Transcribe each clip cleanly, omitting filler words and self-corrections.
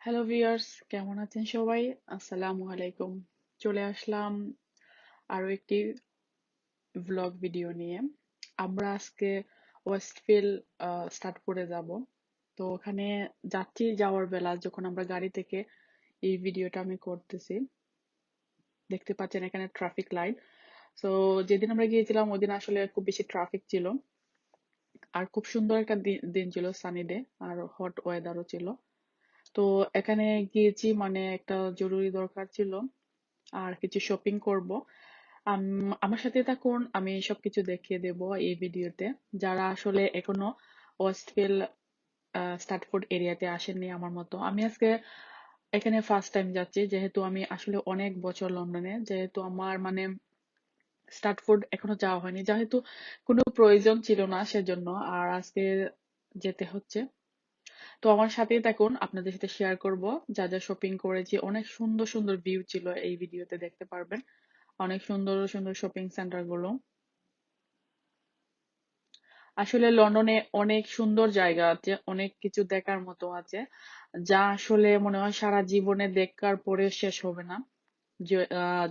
Hello viewers, কেমন আছেন সবাই? আসসালামু আলাইকুম। চলে আসলাম আরো একটি ভ্লগ ভিডিও নিয়ে। আমরা আজকে ওয়েস্টফিল্ড স্টার্টফোর্ডে যাব। তো ওখানে যাওয়ার বেলা যখন আমরা গাড়ি থেকে এই ভিডিওটা আমি করতেছি, দেখতে পাচ্ছেন এখানে ট্রাফিক লাইট। তো যেদিন আমরা গিয়েছিলাম ওদিন আসলে খুব বেশি ট্রাফিক ছিল, আর খুব সুন্দর একটা দিন ছিল, সানি ডে, আর হট ওয়েদারও ছিল। তো এখানে গিয়েছি মানে একটা জরুরি দরকার ছিল, আর কিছু শপিং করব। আমার সাথে থাকুন, আমি সবকিছু দেখিয়ে দেব এই ভিডিওতে। যারা আসলে এখনো ওয়েস্টফিল্ড স্ট্র্যাটফোর্ড এরিয়াতে আসেননি আমার মতো, আমি আজকে এখানে ফার্স্ট টাইম যাচ্ছি, যেহেতু আমি আসলে অনেক বছর লন্ডনে, যেহেতু আমার মানে স্ট্র্যাটফোর্ড এখনো যাওয়া হয়নি, যেহেতু কোনো প্রয়োজন ছিল না সেজন্য, আর আজকে যেতে হচ্ছে। তো আমার সাথেই থাকুন, আপনাদের সাথে শেয়ার করব যা যা শপিং করেছি। অনেক সুন্দর সুন্দর ভিউ ছিল, এই ভিডিওতে দেখতে পারবেন অনেক সুন্দর সুন্দর শপিং সেন্টার গুলো। আসলে লন্ডনে অনেক সুন্দর জায়গা আছে, অনেক কিছু দেখার মতো আছে, যা আসলে মনে হয় সারা জীবনে দেখার পরে শেষ হবে না।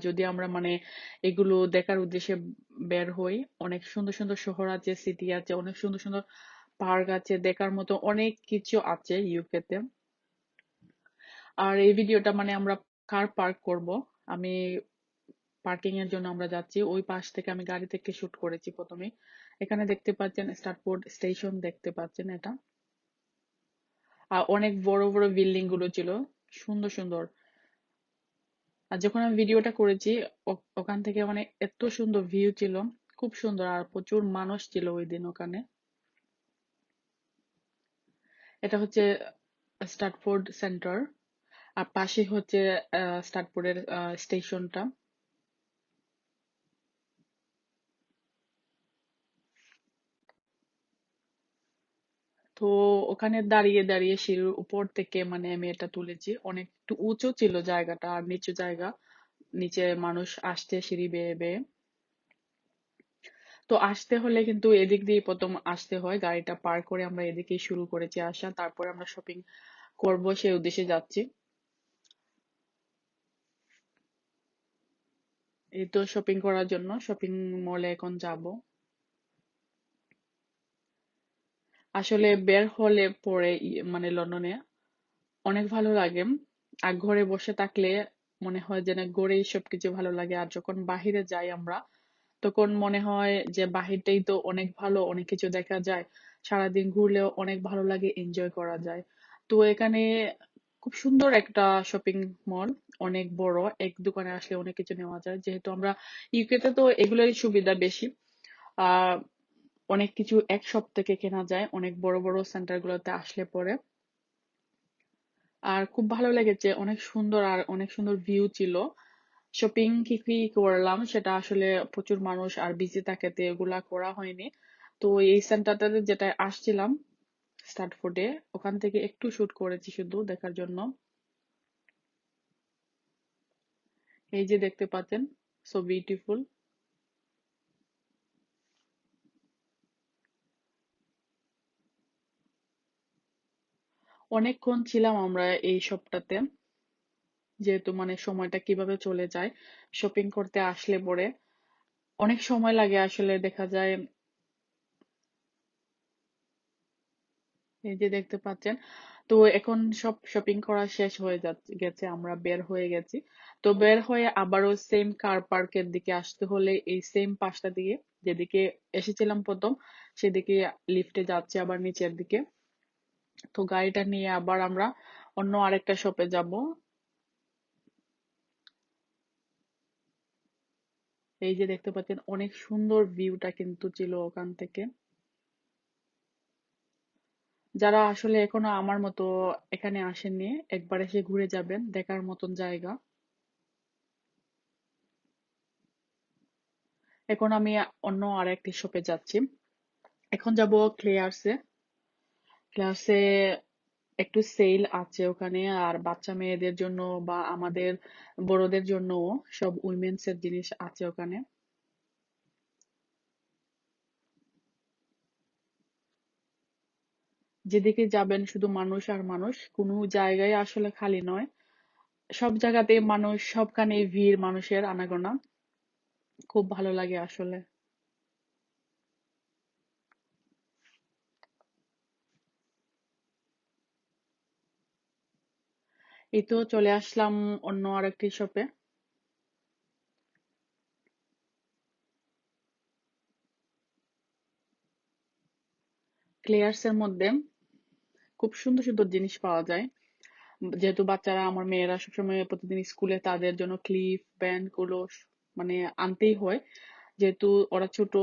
যদি আমরা মানে এগুলো দেখার উদ্দেশ্যে বের হই। অনেক সুন্দর সুন্দর শহর আছে, সিটি আছে, অনেক সুন্দর সুন্দর পার্ক আছে, দেখার মতো অনেক কিছু আছে ইউকে তে। আর এই ভিডিওটা মানে আমরা কার পার্ক করব, আমি পার্কিং এর জন্য আমরা যাচ্ছি। ওই পাশ থেকে আমি গাড়ি থেকে শুট করেছি প্রথমে। এখানে দেখতে পাচ্ছেন স্টারপোর্ট স্টেশন, দেখতে পাচ্ছেন এটা। আর অনেক বড় বড় বিল্ডিং গুলো ছিল, সুন্দর সুন্দর। আর যখন আমি ভিডিওটা করেছি, ওখান থেকে মানে এত সুন্দর ভিউ ছিল, খুব সুন্দর। আর প্রচুর মানুষ ছিল ওই দিন ওখানে। এটা হচ্ছে স্টারফোর্ড সেন্টার, আর পাশে হচ্ছে স্টারফোর্ডের স্টেশনটা। তো ওখানে দাঁড়িয়ে দাঁড়িয়ে সিঁড়ির উপর থেকে মানে আমি এটা তুলেছি। অনেক একটু উঁচু ছিল জায়গাটা, আর নিচু জায়গা, নিচে মানুষ আসছে সিঁড়ি বেয়ে বেয়ে। তো আসতে হলে কিন্তু এদিক দিয়ে প্রথম আসতে হয়, গাড়িটা পার করে আমরা এদিকেই শুরু করেছি আসা, তারপরে আমরা শপিং করব সেই উদ্দেশ্যে যাচ্ছি। এই তো শপিং করার জন্য শপিং মলে এখন যাব। আসলে বের হলে পরে মানে লন্ডনে অনেক ভালো লাগে। আর ঘরে বসে থাকলে মনে হয় যে না, ঘরেই সবকিছু ভালো লাগে। আর যখন বাহিরে যাই আমরা, তখন মনে হয় যে বাহিরটাই তো অনেক ভালো, অনেক কিছু দেখা যায়, সারাদিন ঘুরলেও অনেক ভালো লাগে, এনজয় করা যায়। তো এখানে খুব সুন্দর একটা শপিং মল, অনেক বড়। এক দোকানে আসলে অনেক কিছু নেওয়া যায়, যেহেতু আমরা ইউকে তে তো এগুলোরই সুবিধা বেশি। আহ অনেক কিছু এক শপ থেকে কেনা যায় অনেক বড় বড় সেন্টার গুলোতে আসলে পরে। আর খুব ভালো লেগেছে, অনেক সুন্দর, আর অনেক সুন্দর ভিউ ছিল। শপিং কি কি করলাম সেটা আসলে প্রচুর মানুষ আর বিজি থাকে, তো এগুলা করা হয়নি। তো এই সেন্টারটাতে যেটা আসছিলাম স্টার্টফোর্ডে, ওখান থেকে একটু শুট করেছি শুধু দেখার জন্য। এই যে দেখতে পাচ্ছেন, সো বিউটিফুল। অনেকক্ষণ ছিলাম আমরা এই শপটাতে, যেহেতু মানে সময়টা কিভাবে চলে যায় শপিং করতে আসলে পরে, অনেক সময় লাগে আসলে দেখা যায়। এই যে দেখতে পাচ্ছেন, তো এখন সব শপিং করা শেষ হয়ে গেছে, আমরা বের হয়ে গেছি। তো বের হয়ে আবারও সেম কার পার্কের দিকে আসতে হলে এই সেম পাশটা দিয়ে, যেদিকে এসেছিলাম প্রথম, সেদিকে লিফটে যাচ্ছে আবার নিচের দিকে। তো গাড়িটা নিয়ে আবার আমরা অন্য আরেকটা শপে যাব। এই যে দেখতে পাচ্ছেন, অনেক সুন্দর ভিউটা কিন্তু ছিল ওখান থেকে। যারা আসলে এখনো আমার মতো এখানে আসেননি, একবার এসে ঘুরে যাবেন, দেখার মতন জায়গা। এখন আমি অন্য আরেকটি শপে যাচ্ছি। এখন যাব ক্লেয়ার্সে। ক্লেয়ার্সে একটু সেল আছে ওখানে, আর বাচ্চা মেয়েদের জন্য বা আমাদের বড়দের জন্য সব উইমেন্স এর জিনিস আছে ওখানে। যেদিকে যাবেন শুধু মানুষ আর মানুষ, কোনো জায়গায় আসলে খালি নয়। সব জায়গাতে মানুষ, সবখানে ভিড়, মানুষের আনাগোনা, খুব ভালো লাগে আসলে। এই তো চলে আসলাম অন্য আরেকটি শপে। ক্লেয়ার্স এর মধ্যে খুব সুন্দর সুন্দর জিনিস পাওয়া যায়। যেহেতু বাচ্চারা, আমার মেয়েরা সবসময় প্রতিদিন স্কুলে, তাদের জন্য ক্লিপ ব্যান্ড গুলো মানে আনতেই হয়। যেহেতু ওরা ছোট,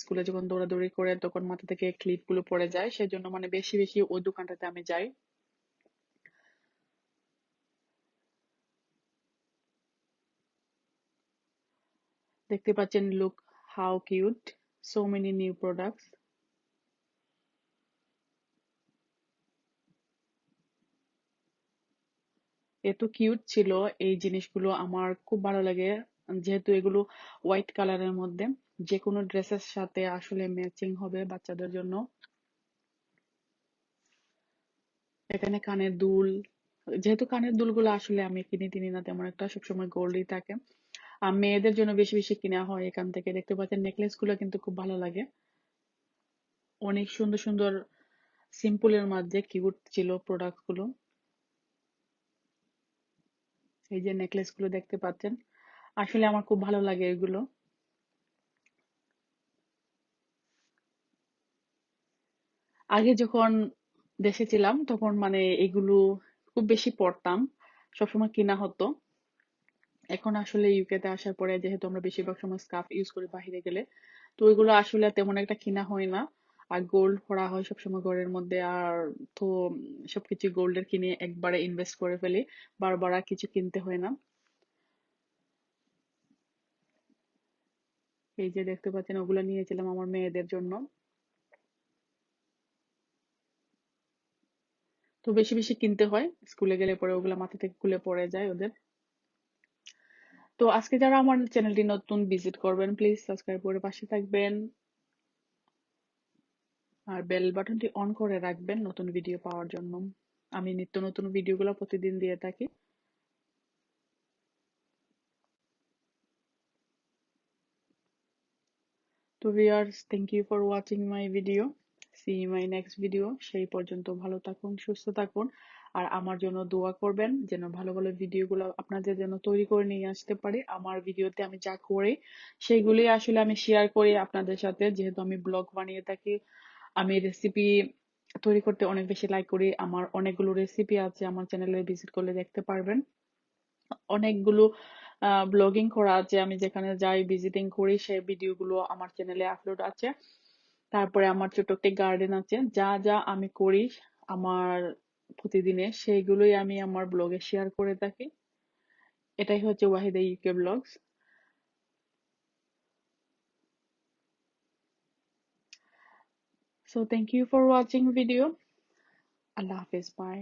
স্কুলে যখন দৌড়াদৌড়ি করে তখন মাথা থেকে ক্লিপ গুলো পড়ে যায়, সেজন্য মানে বেশি বেশি ওই দোকানটাতে আমি যাই। দেখতে পাচ্ছেন, look how cute, so many new products. এত কিউট ছিল এই জিনিসগুলো, আমার খুব ভালো লাগে। যেহেতু এগুলো হোয়াইট কালারের মধ্যে, যে কোনো ড্রেসের সাথে আসলে ম্যাচিং হবে বাচ্চাদের জন্য। এখানে কানের দুল, যেহেতু কানের দুলগুলো আসলে আমি কিনে টিনি না তেমন একটা, সবসময় গোল্ডই থাকে। আর মেয়েদের জন্য বেশি বেশি কিনা হয় এখান থেকে। দেখতে পাচ্ছেন নেকলেস গুলো কিন্তু খুব ভালো লাগে, অনেক সুন্দর সুন্দর, সিম্পলের মধ্যে কিউট ছিল প্রোডাক্ট গুলো। এই যে নেকলেস গুলো দেখতে পাচ্ছেন, আসলে আমার খুব ভালো লাগে এগুলো। আগে যখন দেশে ছিলাম তখন মানে এগুলো খুব বেশি পড়তাম, সবসময় কিনা হতো। এখন আসলে ইউকে তে আসার পরে যেহেতু আমরা বেশিরভাগ সময় স্কার্ফ ইউজ করি বাইরে গেলে, তো ওইগুলো আসলে তেমন একটা কিনা হয় না। আর গোল্ড পরা হয় সবসময় ঘরের মধ্যে, আর তো সবকিছু গোল্ডের কিনে একবারে ইনভেস্ট করে ফেলি, বারবার আর কিছু কিনতে হয় না। এই যে দেখতে পাচ্ছেন, ওগুলো নিয়েছিলাম আমার মেয়েদের জন্য। তো বেশি বেশি কিনতে হয়, স্কুলে গেলে পরে ওগুলো মাথা থেকে খুলে পড়ে যায় ওদের। তো আজকে যারা আমার চ্যানেলটি নতুন ভিজিট করবেন, প্লিজ সাবস্ক্রাইব করে পাশে থাকবেন, আর বেল বাটনটি অন করে রাখবেন নতুন ভিডিও পাওয়ার জন্য। আমি নিত্য নতুন ভিডিওগুলো প্রতিদিন দিয়ে থাকি। তো viewers, thank you for watching my video, see my next video. সেই পর্যন্ত ভালো থাকুন, সুস্থ থাকুন, আর আমার জন্য দোয়া করবেন যেন ভালো ভালো ভিডিওগুলো আপনাদের জন্য তৈরি করে নিয়ে আসতে পারি। আমার ভিডিওতে আমি যা করি সেইগুলি আসলে আমি শেয়ার করি আপনাদের সাথে, যেহেতু আমি ব্লগ বানিয়ে থাকি। আমি রেসিপি তৈরি করতে অনেক বেশি লাইক করি, আমার অনেকগুলো রেসিপি আছে, আমার চ্যানেলে ভিজিট করলে দেখতে পারবেন। অনেকগুলো ব্লগিং করা আছে, আমি যেখানে যাই ভিজিটিং করি সেই ভিডিওগুলো আমার চ্যানেলে আপলোড আছে। তারপরে আমার ছোট একটি গার্ডেন আছে, যা যা আমি করি আমার প্রতিদিনে সেইগুলোই আমি আমার ব্লগে শেয়ার করে থাকি। এটাই হচ্ছে Wahida UK blogs. So thank you for watching video. আল্লাহ হাফিজ, বাই।